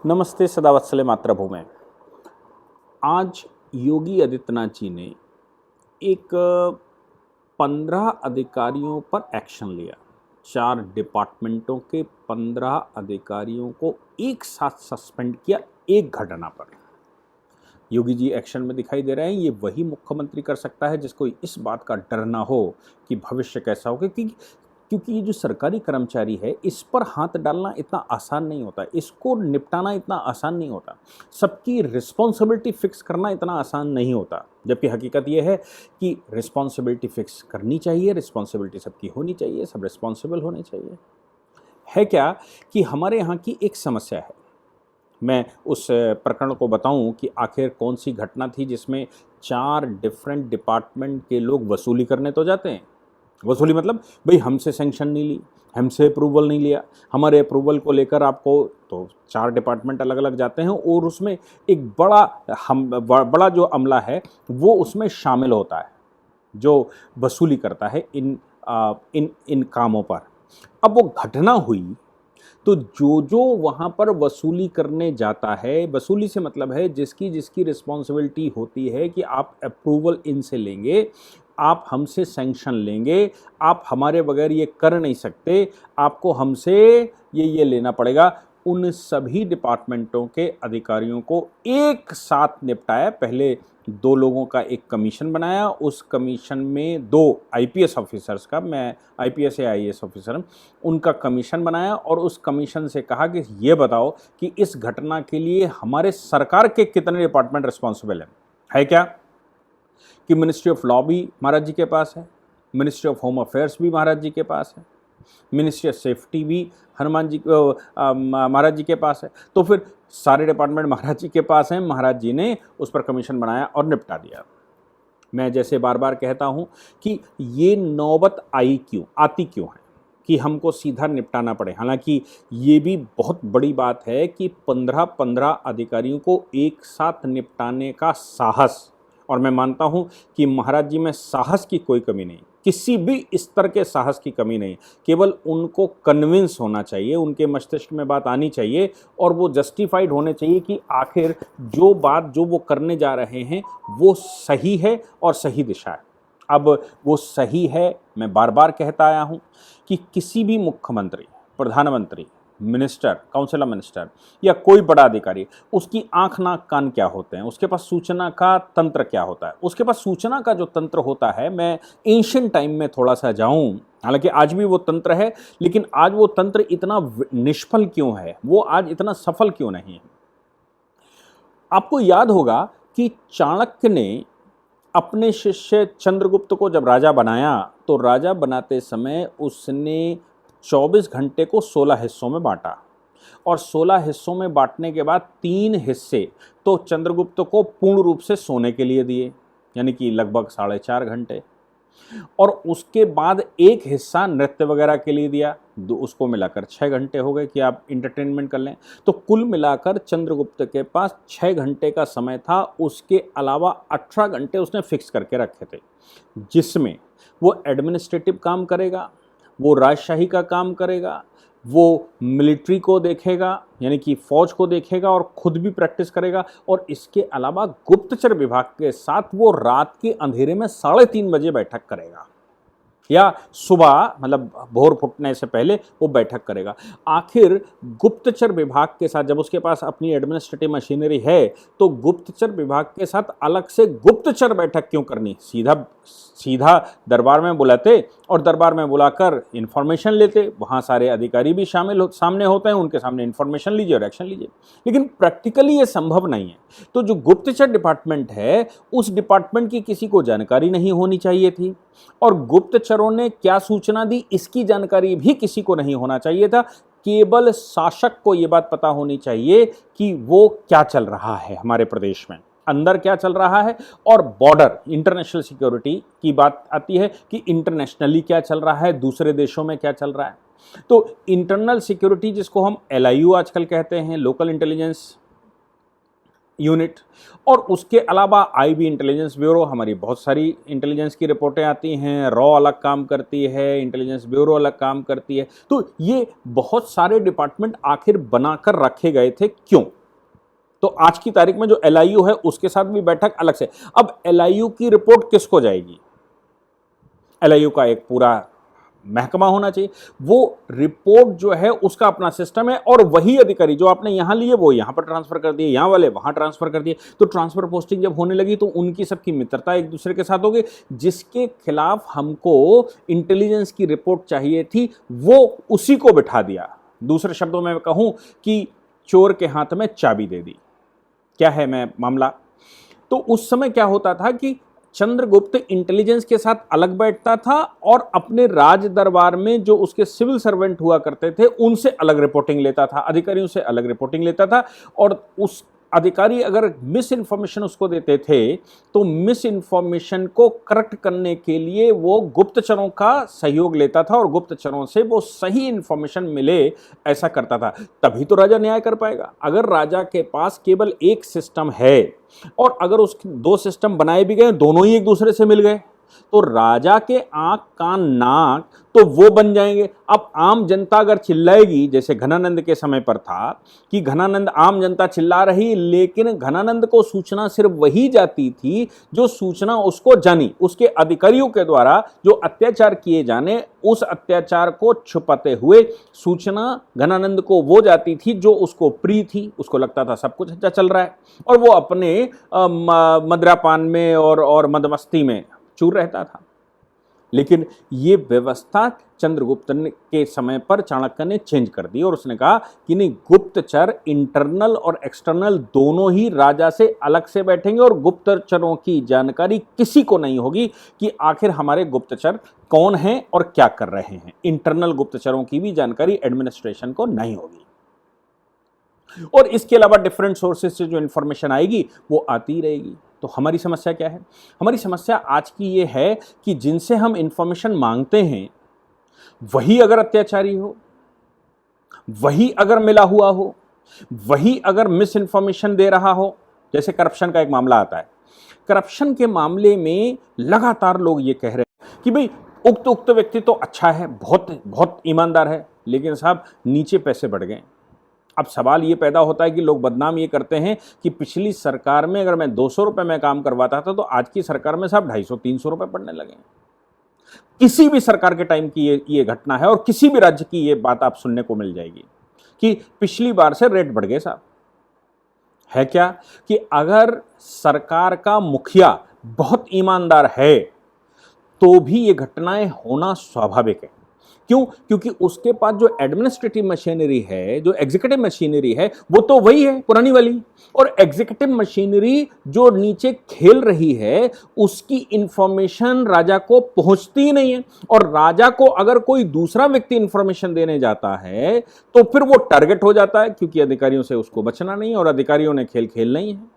नमस्ते सदावत्सले मातृभूमि। आज योगी आदित्यनाथ जी ने एक 15 अधिकारियों पर एक्शन लिया। 4 डिपार्टमेंटों के 15 अधिकारियों को एक साथ सस्पेंड किया एक घटना पर। योगी जी एक्शन में दिखाई दे रहे हैं। ये वही मुख्यमंत्री कर सकता है जिसको इस बात का डर ना हो कि भविष्य कैसा होगा, क्योंकि ये जो सरकारी कर्मचारी है इस पर हाथ डालना इतना आसान नहीं होता, इसको निपटाना इतना आसान नहीं होता, सबकी रिस्पॉन्सिबिलिटी फिक्स करना इतना आसान नहीं होता। जबकि हकीकत ये है कि रिस्पॉन्सिबिलिटी फिक्स करनी चाहिए, रिस्पॉन्सिबिलिटी सबकी होनी चाहिए, सब रिस्पॉन्सिबल होने चाहिए। है क्या कि हमारे यहाँ की एक समस्या है। मैं उस प्रकरण को बताऊं कि आखिर कौन सी घटना थी जिसमें 4 डिफरेंट डिपार्टमेंट के लोग वसूली करने तो जाते हैं। वसूली मतलब भाई हमसे सैंक्शन नहीं ली, हमसे अप्रूवल नहीं लिया, हमारे अप्रूवल को लेकर आपको, तो 4 डिपार्टमेंट अलग अलग जाते हैं और उसमें एक बड़ा जो अमला है वो उसमें शामिल होता है जो वसूली करता है इन कामों पर। अब वो घटना हुई तो जो वहाँ पर वसूली करने जाता है, वसूली से मतलब है जिसकी जिसकी रिस्पॉन्सिबिलिटी होती है कि आप अप्रूवल इनसे लेंगे, आप हमसे सैंक्शन लेंगे, आप हमारे बगैर ये कर नहीं सकते, आपको हमसे ये लेना पड़ेगा। उन सभी डिपार्टमेंटों के अधिकारियों को एक साथ निपटाया। पहले 2 लोगों का एक कमीशन बनाया, उस कमीशन में 2 आईपीएस ऑफिसर्स का, मैं आईपीएस या आईएएस ऑफिसर हूँ, उनका कमीशन बनाया और उस कमीशन से कहा कि ये बताओ कि इस घटना के लिए हमारे सरकार के कितने डिपार्टमेंट रिस्पॉन्सिबल हैं। है क्या कि मिनिस्ट्री ऑफ लॉ भी महाराज जी के पास है, मिनिस्ट्री ऑफ होम अफेयर्स भी महाराज जी के पास है, मिनिस्ट्री ऑफ सेफ्टी भी महाराज जी के पास है। तो फिर सारे डिपार्टमेंट महाराज जी के पास हैं, महाराज जी ने उस पर कमीशन बनाया और निपटा दिया। मैं जैसे बार बार कहता हूं कि ये नौबत आती क्यों है कि हमको सीधा निपटाना पड़े। हालांकि ये भी बहुत बड़ी बात है कि 15 अधिकारियों को एक साथ निपटाने का साहस, और मैं मानता हूं कि महाराज जी में साहस की कोई कमी नहीं, किसी भी स्तर के साहस की कमी नहीं, केवल उनको कन्विंस होना चाहिए, उनके मस्तिष्क में बात आनी चाहिए और वो जस्टिफाइड होने चाहिए कि आखिर जो बात जो वो करने जा रहे हैं वो सही है और सही दिशा है। अब वो सही है, मैं बार बार कहता आया हूं कि किसी भी मुख्यमंत्री, प्रधानमंत्री, मिनिस्टर, काउंसिलर मिनिस्टर या कोई बड़ा अधिकारी, उसकी आंख नाक कान क्या होते हैं, उसके पास सूचना का तंत्र क्या होता है। उसके पास सूचना का जो तंत्र होता है, मैं एंशिएंट टाइम में थोड़ा सा जाऊं, हालांकि आज भी वो तंत्र है, लेकिन आज वो तंत्र इतना निष्फल क्यों है, वो आज इतना सफल क्यों नहीं है। आपको याद होगा कि चाणक्य ने अपने शिष्य चंद्रगुप्त को जब राजा बनाया तो राजा बनाते समय उसने 24 घंटे को 16 हिस्सों में बांटा और 16 हिस्सों में बांटने के बाद 3 हिस्से तो चंद्रगुप्त को पूर्ण रूप से सोने के लिए दिए, यानी कि लगभग 4.5 घंटे, और उसके बाद एक हिस्सा नृत्य वगैरह के लिए दिया, उसको मिलाकर 6 घंटे हो गए कि आप इंटरटेनमेंट कर लें। तो कुल मिलाकर चंद्रगुप्त के पास 6 घंटे का समय था, उसके अलावा 18 घंटे उसने फिक्स करके रखे थे, जिसमें वो एडमिनिस्ट्रेटिव काम करेगा, वो राजशाही का काम करेगा, वो मिलिट्री को देखेगा यानी कि फौज को देखेगा और खुद भी प्रैक्टिस करेगा, और इसके अलावा गुप्तचर विभाग के साथ वो रात के अंधेरे में 3:30 बजे बैठक करेगा या सुबह मतलब भोर फुटने से पहले वो बैठक करेगा। आखिर गुप्तचर विभाग के साथ, जब उसके पास अपनी एडमिनिस्ट्रेटिव मशीनरी है, तो गुप्तचर विभाग के साथ अलग से गुप्तचर बैठक क्यों करनी, सीधा दरबार में बुलाते और दरबार में बुलाकर इन्फॉर्मेशन लेते। वहाँ सारे अधिकारी भी सामने होते हैं, उनके सामने इन्फॉर्मेशन लीजिए और एक्शन लीजिए, लेकिन प्रैक्टिकली ये संभव नहीं है। तो जो गुप्तचर डिपार्टमेंट है, उस डिपार्टमेंट की किसी को जानकारी नहीं होनी चाहिए थी, और गुप्तचरों ने क्या सूचना दी इसकी जानकारी भी किसी को नहीं होना चाहिए था। केवल शासक को ये बात पता होनी चाहिए कि वो क्या चल रहा है हमारे प्रदेश में, अंदर क्या चल रहा है, और बॉर्डर इंटरनेशनल सिक्योरिटी की बात आती है कि इंटरनेशनली क्या चल रहा है, दूसरे देशों में क्या चल रहा है। तो इंटरनल सिक्योरिटी जिसको हम LIU आजकल कहते हैं, लोकल इंटेलिजेंस, यूनिट, और उसके अलावा आईबी इंटेलिजेंस ब्यूरो, हमारी बहुत सारी इंटेलिजेंस की रिपोर्टें आती हैं, रॉ अलग काम करती है, इंटेलिजेंस ब्यूरो अलग काम करती है। तो ये बहुत सारे डिपार्टमेंट आखिर बनाकर रखे गए थे, क्यों? तो आज की तारीख में जो एलआईयू है उसके साथ भी बैठक अलग से। अब एलआईयू की रिपोर्ट किसको जाएगी? एलआईयू का एक पूरा महकमा होना चाहिए, वो रिपोर्ट जो है उसका अपना सिस्टम है, और वही अधिकारी जो आपने यहां लिए वो यहां पर ट्रांसफर कर दिए, यहां वाले वहां ट्रांसफर कर दिए। तो ट्रांसफर पोस्टिंग जब होने लगी तो उनकी सबकी मित्रता एक दूसरे के साथ हो गई। जिसके खिलाफ हमको इंटेलिजेंस की रिपोर्ट चाहिए थी वो उसी को बिठा दिया। दूसरे शब्दों में कहूं कि चोर के हाथ में चाबी दे दी। क्या है मैं मामला? तो उस समय क्या होता था कि चंद्रगुप्त इंटेलिजेंस के साथ अलग बैठता था और अपने राज दरबार में जो उसके सिविल सर्वेंट हुआ करते थे उनसे अलग रिपोर्टिंग लेता था, अधिकारियों से अलग रिपोर्टिंग लेता था। और उस अधिकारी अगर मिस इन्फॉर्मेशन उसको देते थे तो मिस इन्फॉर्मेशन को करेक्ट करने के लिए वो गुप्तचरों का सहयोग लेता था, और गुप्तचरों से वो सही इन्फॉर्मेशन मिले ऐसा करता था। तभी तो राजा न्याय कर पाएगा। अगर राजा के पास केवल एक सिस्टम है और अगर उसके दो सिस्टम बनाए भी गए, दोनों ही एक दूसरे से मिल गए, तो राजा के आंख कान नाक तो वो बन जाएंगे। अब आम जनता अगर चिल्लाएगी, जैसे घनानंद के समय पर था कि घनानंद, आम जनता चिल्ला रही, लेकिन घनानंद को सूचना सिर्फ वही जाती थी जो सूचना उसको जानी। उसके अधिकारियों के द्वारा जो अत्याचार किए जाने, उस अत्याचार को छुपाते हुए सूचना घनानंद को वो जाती थी जो उसको प्रिय थी। उसको लगता था सब कुछ अच्छा चल रहा है, और वो अपने मदिरापान में और मदमस्ती में चूर रहता था। लेकिन ये व्यवस्था चंद्रगुप्त के समय पर चाणक्य ने चेंज कर दी, और उसने कहा कि नहीं, गुप्तचर इंटरनल और एक्सटर्नल दोनों ही राजा से अलग से बैठेंगे, और गुप्तचरों की जानकारी किसी को नहीं होगी कि आखिर हमारे गुप्तचर कौन हैं और क्या कर रहे हैं। इंटरनल गुप्तचरों की भी जानकारी एडमिनिस्ट्रेशन को नहीं होगी। और इसके अलावा डिफरेंट सोर्सेज से जो इंफॉर्मेशन आएगी वो आती रहेगी। तो हमारी समस्या क्या है? हमारी समस्या आज की ये है कि जिनसे हम इंफॉर्मेशन मांगते हैं वही अगर अत्याचारी हो, वही अगर मिला हुआ हो, वही अगर मिस इंफॉर्मेशन दे रहा हो। जैसे करप्शन का एक मामला आता है, करप्शन के मामले में लगातार लोग ये कह रहे हैं कि भाई उक्त व्यक्ति तो अच्छा है, बहुत बहुत ईमानदार है, लेकिन साहब नीचे पैसे बढ़ गए। अब सवाल ये पैदा होता है कि लोग बदनाम ये करते हैं कि पिछली सरकार में अगर मैं 200 रुपये में काम करवाता था तो आज की सरकार में साहब 250-300 रुपये पड़ने लगे। किसी भी सरकार के टाइम की ये घटना है, और किसी भी राज्य की ये बात आप सुनने को मिल जाएगी कि पिछली बार से रेट बढ़ गए साहब। है क्या कि अगर सरकार का मुखिया बहुत ईमानदार है तो भी ये घटनाएं होना स्वाभाविक है। क्यों? क्योंकि उसके पास जो एडमिनिस्ट्रेटिव मशीनरी है, जो एग्जीक्यूटिव मशीनरी है, वो तो वही है पुरानी वाली, और एग्जीक्यूटिव मशीनरी जो नीचे खेल रही है उसकी इंफॉर्मेशन राजा को पहुंचती नहीं है। और राजा को अगर कोई दूसरा व्यक्ति इंफॉर्मेशन देने जाता है तो फिर वो टारगेट हो जाता है, क्योंकि अधिकारियों से उसको बचना नहीं है और अधिकारियों ने खेल खेलना ही है।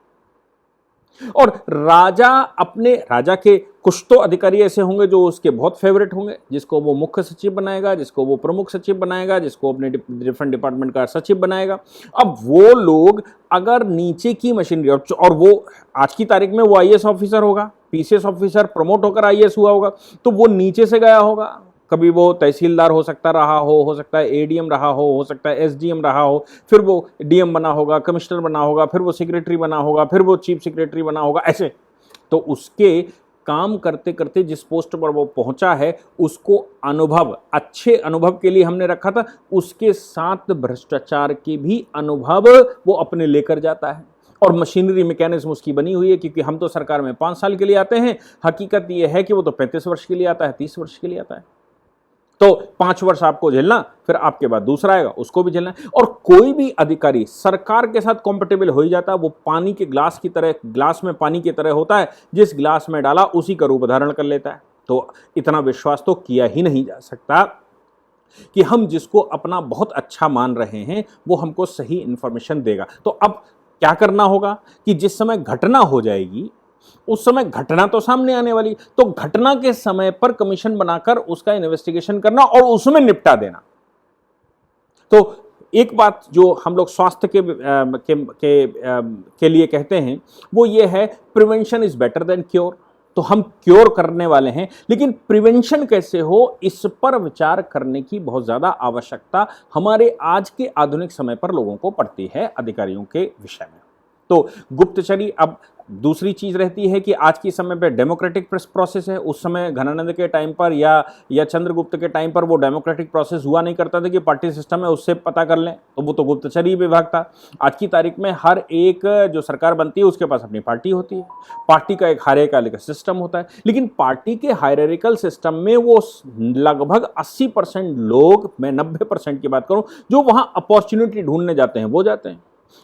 और राजा के कुछ तो अधिकारी ऐसे होंगे जो उसके बहुत फेवरेट होंगे, जिसको वो मुख्य सचिव बनाएगा, जिसको वो प्रमुख सचिव बनाएगा, जिसको अपने डिफरेंट डिपार्टमेंट का सचिव बनाएगा। अब वो लोग अगर नीचे की मशीनरी, और वो आज की तारीख में वो आईएएस ऑफिसर होगा, पीसीएस ऑफिसर प्रमोट होकर आईएएस हुआ होगा, तो वो नीचे से गया होगा। कभी वो तहसीलदार हो सकता है एडीएम रहा हो सकता है एसडीएम रहा हो, फिर वो डीएम बना होगा, कमिश्नर बना होगा, फिर वो सेक्रेटरी बना होगा, फिर वो चीफ सेक्रेटरी बना होगा, ऐसे। तो उसके काम करते करते जिस पोस्ट पर वो पहुंचा है उसको अनुभव, अच्छे अनुभव के लिए हमने रखा था, उसके साथ भ्रष्टाचार के भी अनुभव वो अपने लेकर जाता है। और मशीनरी मैकेनिज्म उसकी बनी हुई है, क्योंकि हम तो सरकार में 5 साल के लिए आते हैं, हकीकत ये है कि वो तो 35 वर्ष के लिए आता है, 30 वर्ष के लिए आता है। तो 5 वर्ष आपको झेलना, फिर आपके बाद दूसरा आएगा, उसको भी झेलना है। और कोई भी अधिकारी सरकार के साथ कॉम्पेटेबल हो ही जाता है। वो पानी के ग्लास की तरह, ग्लास में पानी की तरह होता है, जिस ग्लास में डाला उसी का रूप धारण कर लेता है। तो इतना विश्वास तो किया ही नहीं जा सकता कि हम जिसको अपना बहुत अच्छा मान रहे हैं वो हमको सही इंफॉर्मेशन देगा। तो अब क्या करना होगा कि जिस समय घटना हो जाएगी उस समय घटना तो सामने आने वाली, तो घटना के समय पर कमीशन बनाकर उसका इन्वेस्टिगेशन करना और उसमें निपटा देना। तो एक बात जो हम लोग स्वास्थ्य के लिए कहते हैं वो ये है, prevention is better than cure. तो हम क्योर करने वाले हैं, लेकिन प्रिवेंशन कैसे हो इस पर विचार करने की बहुत ज्यादा आवश्यकता हमारे आज के आधुनिक समय पर लोगों को पड़ती है अधिकारियों के विषय में। तो गुप्तचरी अब दूसरी चीज रहती है कि आज के समय पे डेमोक्रेटिक प्रोसेस है। उस समय घनानंद के टाइम पर या चंद्रगुप्त के टाइम पर वो डेमोक्रेटिक प्रोसेस हुआ नहीं करता था कि पार्टी सिस्टम है उससे पता कर लें, तो वो तो गुप्तचरी विभाग था। आज की तारीख में हर एक जो सरकार बनती है उसके पास अपनी पार्टी होती है, पार्टी का एक हायरार्किकल सिस्टम होता है, लेकिन पार्टी के हायरार्किकल सिस्टम में वो लगभग 80% लोग, मैं 90% की बात करूं, जो वहां अपॉर्चुनिटी ढूंढने जाते हैं वो जाते हैं।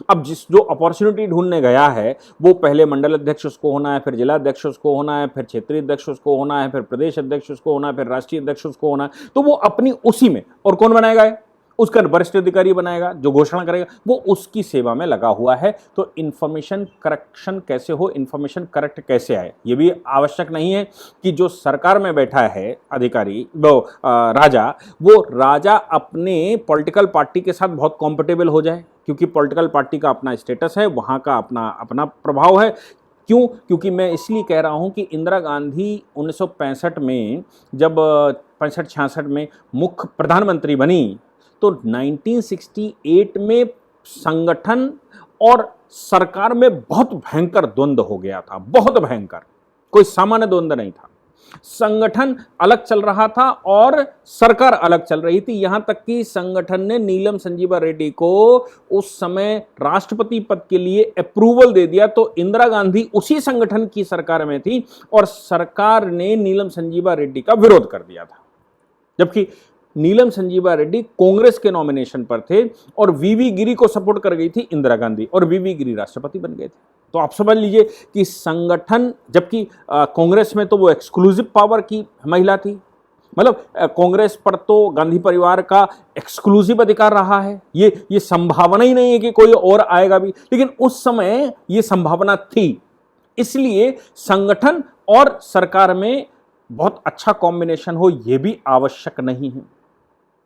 अब जो अपॉर्चुनिटी ढूंढने गया है वो पहले मंडल अध्यक्ष उसको होना है, फिर जिला अध्यक्ष उसको होना है, फिर क्षेत्रीय अध्यक्ष उसको होना है, फिर प्रदेश अध्यक्ष उसको होना है, फिर राष्ट्रीय अध्यक्ष उसको होना है। तो वो अपनी उसी में, और कौन बनाएगा, उसका वरिष्ठ अधिकारी बनाएगा जो घोषणा करेगा, वो उसकी सेवा में लगा हुआ है। तो इंफॉर्मेशन करेक्शन कैसे हो, इंफॉर्मेशन करेक्ट कैसे आए, ये भी आवश्यक नहीं है कि जो सरकार में बैठा है अधिकारी, वो राजा अपने पॉलिटिकल पार्टी के साथ बहुत कॉम्पिटेबल हो जाए, क्योंकि पॉलिटिकल पार्टी का अपना स्टेटस है, वहां का अपना प्रभाव है। क्यों? क्योंकि मैं इसलिए कह रहा हूं कि इंदिरा गांधी 1965 में जब 65-66 में मुख्य प्रधानमंत्री बनी, तो 1968 में संगठन और सरकार में बहुत भयंकर द्वंद्व हो गया था, बहुत भयंकर, कोई सामान्य द्वंद्व नहीं था। संगठन अलग चल रहा था और सरकार अलग चल रही थी, यहां तक कि संगठन ने नीलम संजीवा रेड्डी को उस समय राष्ट्रपति पद के लिए अप्रूवल दे दिया। तो इंदिरा गांधी उसी संगठन की सरकार में थी और सरकार ने नीलम संजीवा रेड्डी का विरोध कर दिया था, जबकि नीलम संजीवा रेड्डी कांग्रेस के नॉमिनेशन पर थे और वीवी गिरी को सपोर्ट कर गई थी इंदिरा गांधी, और वीवी गिरी राष्ट्रपति बन गए थे। तो आप समझ लीजिए कि संगठन, जबकि कांग्रेस में तो वो एक्सक्लूसिव पावर की महिला थी, मतलब कांग्रेस पर तो गांधी परिवार का एक्सक्लूसिव अधिकार रहा है, ये संभावना ही नहीं है कि कोई और आएगा भी, लेकिन उस समय ये संभावना थी। इसलिए संगठन और सरकार में बहुत अच्छा कॉम्बिनेशन हो ये भी आवश्यक नहीं है।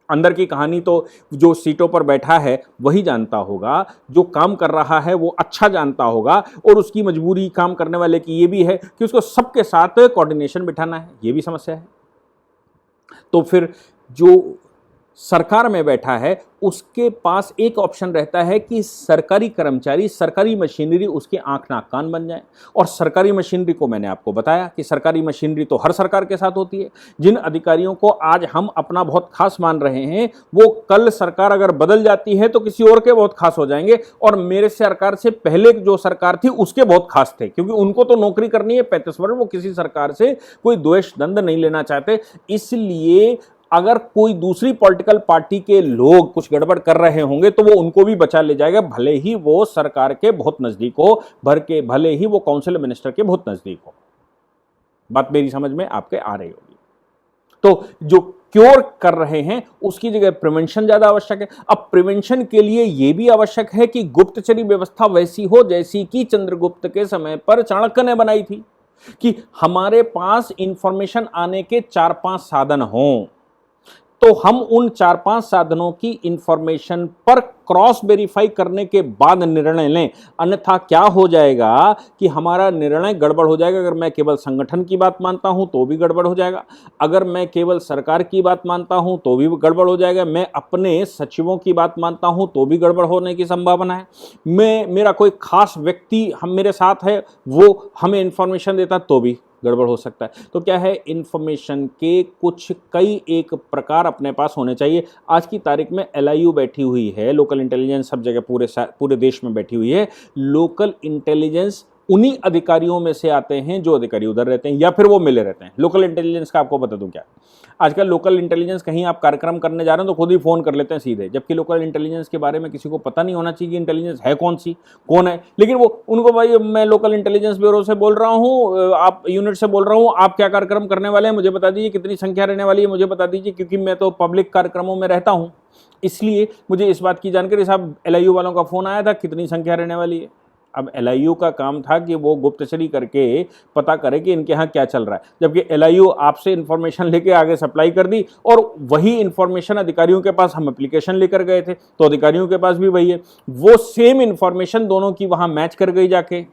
अंदर की कहानी तो जो सीटों पर बैठा है वही जानता होगा, जो काम कर रहा है वो अच्छा जानता होगा, और उसकी मजबूरी काम करने वाले की ये भी है कि उसको सबके साथ कोऑर्डिनेशन बिठाना है, ये भी समस्या है। तो फिर जो सरकार में बैठा है उसके पास एक ऑप्शन रहता है कि सरकारी कर्मचारी, सरकारी मशीनरी उसके आंख नाक कान बन जाए। और सरकारी मशीनरी को मैंने आपको बताया कि सरकारी मशीनरी तो हर सरकार के साथ होती है। जिन अधिकारियों को आज हम अपना बहुत खास मान रहे हैं, वो कल सरकार अगर बदल जाती है तो किसी और के बहुत खास हो जाएंगे, और मेरे सरकार से पहले जो सरकार थी उसके बहुत खास थे, क्योंकि उनको तो नौकरी करनी है 35 वर्ष, वो किसी सरकार से कोई द्वेष दंड नहीं लेना चाहते। इसलिए अगर कोई दूसरी पॉलिटिकल पार्टी के लोग कुछ गड़बड़ कर रहे होंगे तो वो उनको भी बचा ले जाएगा, भले ही वो सरकार के बहुत नजदीक हो, भले ही वो काउंसिल मिनिस्टर के बहुत नजदीक हो। बात मेरी समझ में आपके आ रही होगी। तो जो क्योर कर रहे हैं उसकी जगह प्रिवेंशन ज्यादा आवश्यक है। अब प्रिवेंशन के लिए यह भी आवश्यक है कि गुप्तचरी व्यवस्था वैसी हो जैसी कि चंद्रगुप्त के समय पर चाणक्य ने बनाई थी, कि हमारे पास इंफॉर्मेशन आने के 4-5 साधन हों, तो हम उन 4-5 साधनों की इंफॉर्मेशन पर क्रॉस वेरीफाई करने के बाद निर्णय लें। अन्यथा क्या हो जाएगा कि हमारा निर्णय गड़बड़ हो जाएगा। अगर मैं केवल संगठन की बात मानता हूं तो भी गड़बड़ हो जाएगा, अगर मैं केवल सरकार की बात मानता हूं तो भी गड़बड़ हो जाएगा, मैं अपने सचिवों की बात मानता हूं तो भी गड़बड़ होने की संभावना है, मेरा कोई खास व्यक्ति हम मेरे साथ है वो हमें इंफॉर्मेशन देता तो भी गड़बड़ हो सकता है। तो क्या है, इंफॉर्मेशन के कई एक प्रकार अपने पास होने चाहिए। आज की तारीख में LIU बैठी हुई है, लोकल इंटेलिजेंस सब जगह पूरे देश में बैठी हुई है। लोकल इंटेलिजेंस उन्हीं अधिकारियों में से आते हैं जो अधिकारी उधर रहते हैं या फिर वो मिले रहते हैं। लोकल इंटेलिजेंस का आपको बता दूं क्या, आजकल लोकल इंटेलिजेंस कहीं आप कार्यक्रम करने जा रहे हैं तो खुद ही फोन कर लेते हैं सीधे, जबकि लोकल इंटेलिजेंस के बारे में किसी को पता नहीं होना चाहिए कि इंटेलिजेंस है कौन है, लेकिन वो उनको भाई मैं लोकल इंटेलिजेंस ब्यूरो से बोल रहा हूँ, आप यूनिट से बोल रहा हूँ, आप क्या कार्यक्रम करने वाले हैं मुझे बता दीजिए, कितनी संख्या रहने वाली है मुझे बता दीजिए, क्योंकि मैं तो पब्लिक कार्यक्रमों में रहता हूँ इसलिए मुझे इस बात की जानकारी। साहब LIU वालों का फोन आया था, कितनी संख्या रहने वाली है, अब एलआईयू का काम था कि वो गुप्तचरी करके पता करे कि इनके यहाँ क्या चल रहा है, जबकि एलआईयू आपसे इंफॉर्मेशन लेके आगे सप्लाई कर दी और वही इंफॉर्मेशन अधिकारियों के पास हम एप्लीकेशन लेकर गए थे तो अधिकारियों के पास भी वही है, वो सेम इंफॉर्मेशन दोनों की वहां मैच कर गई जाके।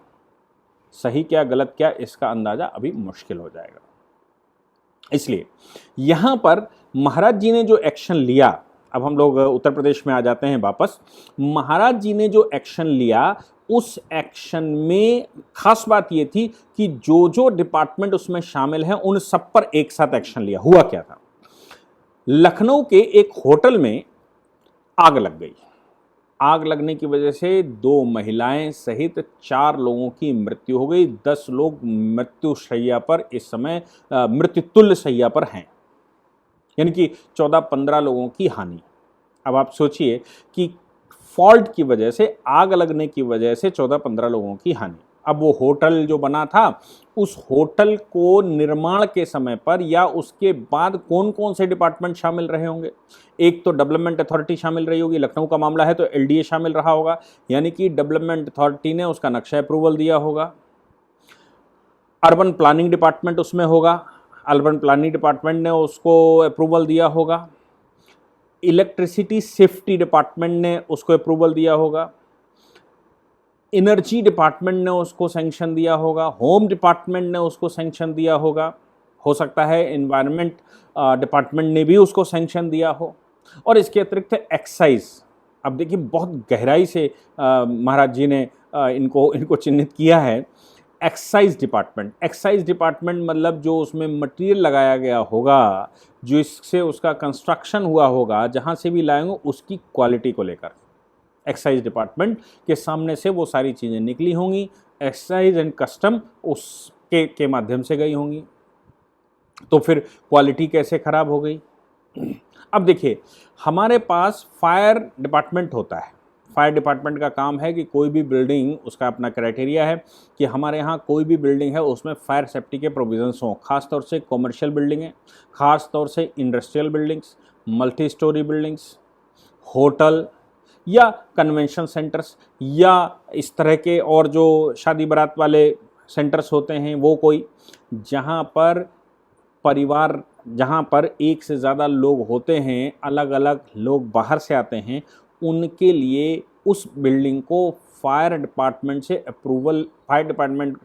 सही क्या गलत क्या इसका अंदाजा अभी मुश्किल हो जाएगा। इसलिए यहां पर महाराज जी ने जो एक्शन लिया, अब हम लोग उत्तर प्रदेश में आ जाते हैं वापस। महाराज जी ने जो एक्शन लिया उस एक्शन में खास बात यह थी कि जो जो डिपार्टमेंट उसमें शामिल हैं उन सब पर एक साथ एक्शन लिया। हुआ क्या था, लखनऊ के एक होटल में आग लग गई। आग लगने की वजह से 2 महिलाएं सहित 4 लोगों की मृत्यु हो गई। 10 लोग मृत्यु शैया पर इस समय मृत्युतुल्य शैया पर हैं, यानी कि 14-15 लोगों की हानि। अब आप सोचिए कि फॉल्ट की वजह से, आग लगने की वजह से 14-15 लोगों की हानि। अब वो होटल जो बना था, उस होटल को निर्माण के समय पर या उसके बाद कौन कौन से डिपार्टमेंट शामिल रहे होंगे? एक तो डेवलपमेंट अथॉरिटी शामिल रही होगी, लखनऊ का मामला है तो एलडीए शामिल रहा होगा, यानी कि डेवलपमेंट अथॉरिटी ने उसका नक्शा अप्रूवल दिया होगा। अर्बन प्लानिंग डिपार्टमेंट उसमें होगा, अर्बन प्लानिंग डिपार्टमेंट ने उसको अप्रूवल दिया होगा। इलेक्ट्रिसिटी सेफ्टी डिपार्टमेंट ने उसको अप्रूवल दिया होगा। एनर्जी डिपार्टमेंट ने उसको सैंक्शन दिया होगा। होम डिपार्टमेंट ने उसको सैंक्शन दिया होगा। हो सकता है एनवायरनमेंट डिपार्टमेंट ने भी उसको सैंक्शन दिया हो। और इसके अतिरिक्त एक्साइज, अब देखिए बहुत गहराई से महाराज जी ने इनको चिन्हित किया है। एक्साइज डिपार्टमेंट मतलब जो उसमें मटेरियल लगाया गया होगा, जो इससे उसका कंस्ट्रक्शन हुआ होगा, जहाँ से भी लाएंगे उसकी क्वालिटी को लेकर एक्साइज डिपार्टमेंट के सामने से वो सारी चीज़ें निकली होंगी। एक्साइज एंड कस्टम उसके माध्यम से गई होंगी। तो फिर क्वालिटी कैसे खराब हो गई? अब देखिए, हमारे पास फायर डिपार्टमेंट होता है। फायर डिपार्टमेंट का काम है कि कोई भी बिल्डिंग, उसका अपना क्राइटेरिया है कि हमारे यहाँ कोई भी बिल्डिंग है उसमें फायर सेफ्टी के प्रोविजंस हों। खास तौर से कॉमर्शियल बिल्डिंगें, खास तौर से industrial buildings, multi storey buildings, hotel या कन्वेंशन सेंटर्स, या इस तरह के और जो शादी बारात वाले सेंटर्स होते हैं, वो कोई जहाँ पर एक से ज़्यादा लोग होते हैं, अलग अलग लोग बाहर से आते हैं, उनके लिए उस बिल्डिंग को फायर डिपार्टमेंट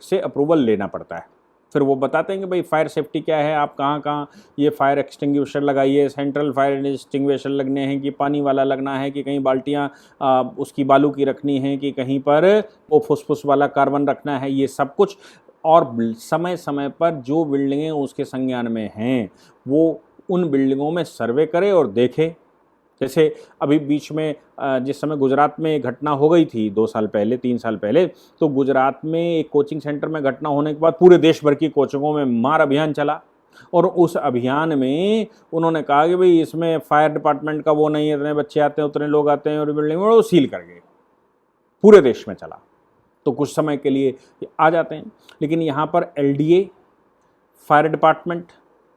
से अप्रूवल लेना पड़ता है। फिर वो बताते हैं कि भाई फायर सेफ्टी क्या है, आप कहाँ कहाँ ये फायर एक्सटिंग्विशर लगाइए, सेंट्रल फायर एक्सटिंग्विशर लगने हैं कि पानी वाला लगना है, कि कहीं बाल्टियाँ उसकी बालू की रखनी है, कि कहीं पर वो फुसफुस वाला कार्बन रखना है, ये सब कुछ। और समय समय पर जो बिल्डिंगें उसके संज्ञान में हैं वो उन बिल्डिंगों में सर्वे करे और देखे। जैसे अभी बीच में जिस समय गुजरात में एक घटना हो गई थी 2 साल पहले, 3 साल पहले, तो गुजरात में एक कोचिंग सेंटर में घटना होने के बाद पूरे देश भर की कोचिंगों में मार अभियान चला। और उस अभियान में उन्होंने कहा कि भाई इसमें फायर डिपार्टमेंट का वो नहीं है, इतने बच्चे आते हैं, उतने लोग आते हैं, और बिल्डिंग में वो सील कर गए। पूरे देश में चला। तो कुछ समय के लिए आ जाते हैं, लेकिन यहाँ पर LDA, fire department,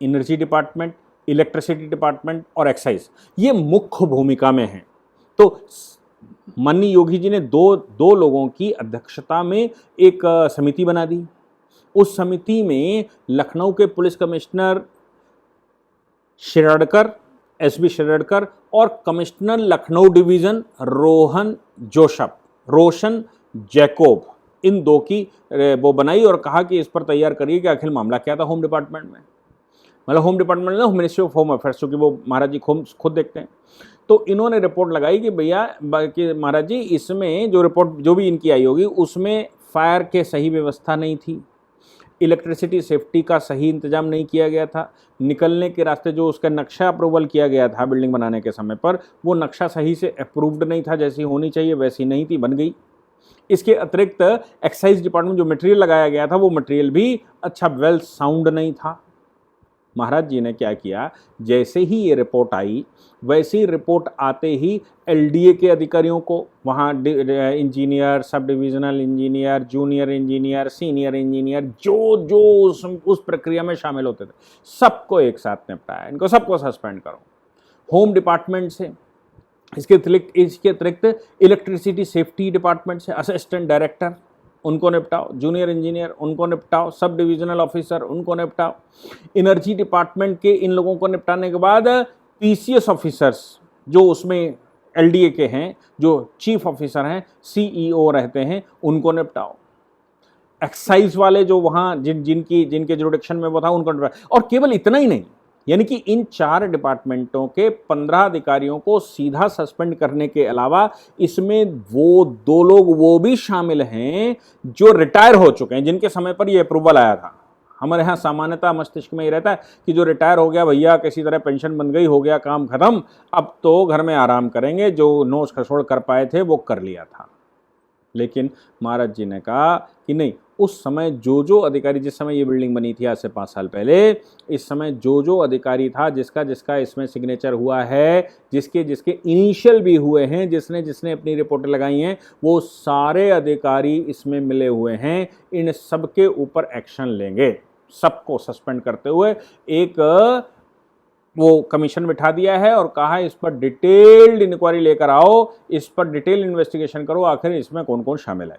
energy department, electricity department और एक्साइज, ये मुख्य भूमिका में हैं। तो माननीय योगी जी ने दो लोगों की अध्यक्षता में एक समिति बना दी। उस समिति में लखनऊ के police commissioner Shiradkar, SB Shiradkar, और कमिश्नर लखनऊ डिवीजन रोशन जैकोब, इन 2 की वो बनाई और कहा कि इस पर तैयार करिए कि आखिर मामला क्या था होम डिपार्टमेंट में। मतलब होम डिपार्टमेंट में मिनिस्ट्री ऑफ होम अफेयर्स, क्योंकि वो महाराज जी खुद देखते हैं। तो इन्होंने रिपोर्ट लगाई कि भैया कि महाराज जी इसमें जो रिपोर्ट जो भी इनकी आई होगी उसमें फायर के सही व्यवस्था नहीं थी, इलेक्ट्रिसिटी सेफ्टी का सही इंतजाम नहीं किया गया था, निकलने के रास्ते जो उसका नक्शा अप्रूवल किया गया था बिल्डिंग बनाने के समय पर, वो नक्शा सही से अप्रूव्ड नहीं था, जैसी होनी चाहिए वैसी नहीं थी, बन गई। इसके अतिरिक्त एक्साइज डिपार्टमेंट जो मटेरियल लगाया गया था वो मटेरियल भी अच्छा वेल साउंड नहीं था। महाराज जी ने क्या किया, जैसे ही ये रिपोर्ट आई वैसे ही रिपोर्ट आते ही एलडीए के अधिकारियों को, वहाँ engineer, sub divisional engineer, junior engineer, senior engineer, जो उस प्रक्रिया में शामिल होते थे, सबको एक साथ निपटाया। इनको सबको सस्पेंड करो। होम डिपार्टमेंट से इसके अतिरिक्त इलेक्ट्रिसिटी सेफ्टी डिपार्टमेंट से असिस्टेंट डायरेक्टर, उनको निपटाओ, जूनियर इंजीनियर उनको निपटाओ, सब डिविजनल ऑफिसर उनको निपटाओ। एनर्जी डिपार्टमेंट के इन लोगों को निपटाने के बाद पीसीएस ऑफिसर्स जो उसमें एलडीए के हैं, जो चीफ ऑफिसर हैं, सीईओ रहते हैं, उनको निपटाओ। एक्साइज वाले जो वहाँ जिनके जुरिडिक्शन में वो था उनको निपटाओ। और केवल इतना ही नहीं, यानी कि इन 4 डिपार्टमेंटों के 15 अधिकारियों को सीधा सस्पेंड करने के अलावा इसमें वो 2 लोग वो भी शामिल हैं जो रिटायर हो चुके हैं, जिनके समय पर ये अप्रूवल आया था। हमारे यहाँ सामान्यतः मस्तिष्क में ये रहता है कि जो रिटायर हो गया भैया, किसी तरह पेंशन बन गई, हो गया काम खत्म, अब तो घर में आराम करेंगे, जो नोच खसोड़ कर पाए थे वो कर लिया था। लेकिन महाराज जी ने कहा कि नहीं, उस समय जो अधिकारी, जिस समय ये बिल्डिंग बनी थी आज से 5 साल पहले, इस समय जो अधिकारी था, जिसका इसमें सिग्नेचर हुआ है, जिसके इनिशियल भी हुए हैं, जिसने अपनी रिपोर्टें लगाई हैं, वो सारे अधिकारी इसमें मिले हुए हैं। इन सबके ऊपर एक्शन लेंगे, सबको सस्पेंड करते हुए एक वो कमीशन बिठा दिया है और कहा इस पर डिटेल्ड इंक्वायरी लेकर आओ, इस पर डिटेल इन्वेस्टिगेशन करो, आखिर इसमें कौन कौन शामिल है।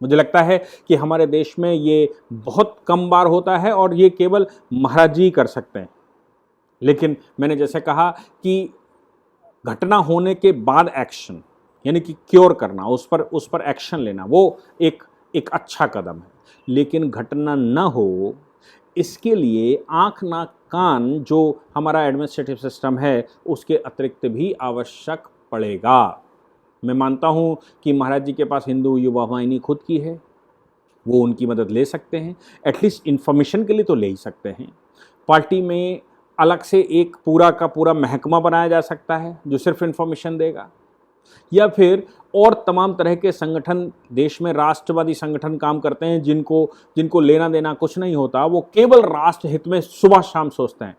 मुझे लगता है कि हमारे देश में ये बहुत कम बार होता है और ये केवल महाराज जी कर सकते हैं। लेकिन मैंने जैसे कहा कि घटना होने के बाद एक्शन, यानी कि क्योर करना, उस पर एक्शन लेना, वो एक अच्छा कदम है। लेकिन घटना ना हो, इसके लिए आँख नाक कान जो हमारा एडमिनिस्ट्रेटिव सिस्टम है उसके अतिरिक्त भी आवश्यक पड़ेगा। मैं मानता हूँ कि महाराज जी के पास हिंदू युवा वाहिनी खुद की है, वो उनकी मदद ले सकते हैं, एटलीस्ट इन्फॉर्मेशन के लिए तो ले ही सकते हैं। पार्टी में अलग से एक पूरा का पूरा महकमा बनाया जा सकता है जो सिर्फ इन्फॉर्मेशन देगा, या फिर और तमाम तरह के संगठन, देश में राष्ट्रवादी संगठन काम करते हैं जिनको लेना देना कुछ नहीं होता, वो केवल राष्ट्र हित में सुबह शाम सोचते हैं।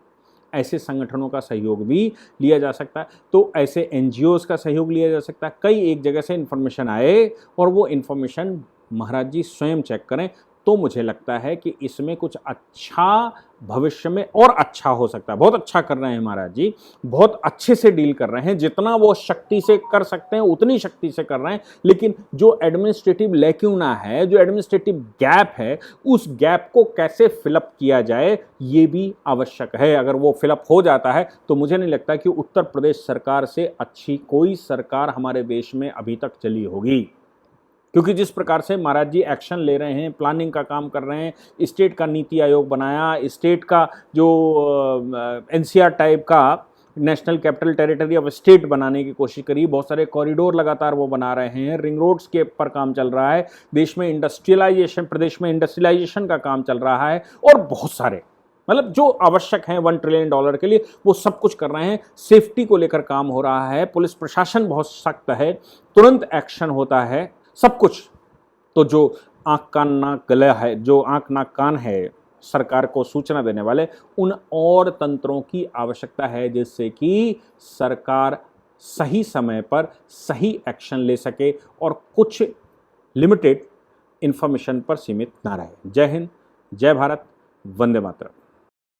ऐसे संगठनों का सहयोग भी लिया जा सकता है, तो ऐसे एनजीओज़ का सहयोग लिया जा सकता है। कई एक जगह से इन्फॉर्मेशन आए और वो इन्फॉर्मेशन महाराज जी स्वयं चेक करें, तो मुझे लगता है कि इसमें कुछ अच्छा भविष्य में और अच्छा हो सकता है। बहुत अच्छा कर रहे हैं महाराज जी, बहुत अच्छे से डील कर रहे हैं, जितना वो शक्ति से कर सकते हैं उतनी शक्ति से कर रहे हैं। लेकिन जो एडमिनिस्ट्रेटिव लैक्यूना है, जो एडमिनिस्ट्रेटिव गैप है, उस गैप को कैसे फिलअप किया जाए ये भी आवश्यक है। अगर वो फिलअप हो जाता है तो मुझे नहीं लगता कि उत्तर प्रदेश सरकार से अच्छी कोई सरकार हमारे देश में अभी तक चली होगी, क्योंकि जिस प्रकार से महाराज जी एक्शन ले रहे हैं, प्लानिंग का काम कर रहे हैं, स्टेट का नीति आयोग बनाया, स्टेट का जो एनसीआर टाइप का national capital territory of state बनाने की कोशिश करी, बहुत सारे कॉरिडोर लगातार वो बना रहे हैं, रिंग रोड्स के पर काम चल रहा है, देश में इंडस्ट्रियलाइजेशन, प्रदेश में इंडस्ट्रियलाइजेशन का काम चल रहा है, और बहुत सारे मतलब जो आवश्यक हैं $1 ट्रिलियन के लिए वो सब कुछ कर रहे हैं। सेफ्टी को लेकर काम हो रहा है, पुलिस प्रशासन बहुत सख्त है, तुरंत एक्शन होता है, सब कुछ। तो जो आँख कान नाक गला है, जो आँख नाक कान है सरकार को सूचना देने वाले, उन और तंत्रों की आवश्यकता है जिससे कि सरकार सही समय पर सही एक्शन ले सके और कुछ लिमिटेड इंफॉर्मेशन पर सीमित ना रहे। जय हिंद, जय भारत, वंदे मातरम।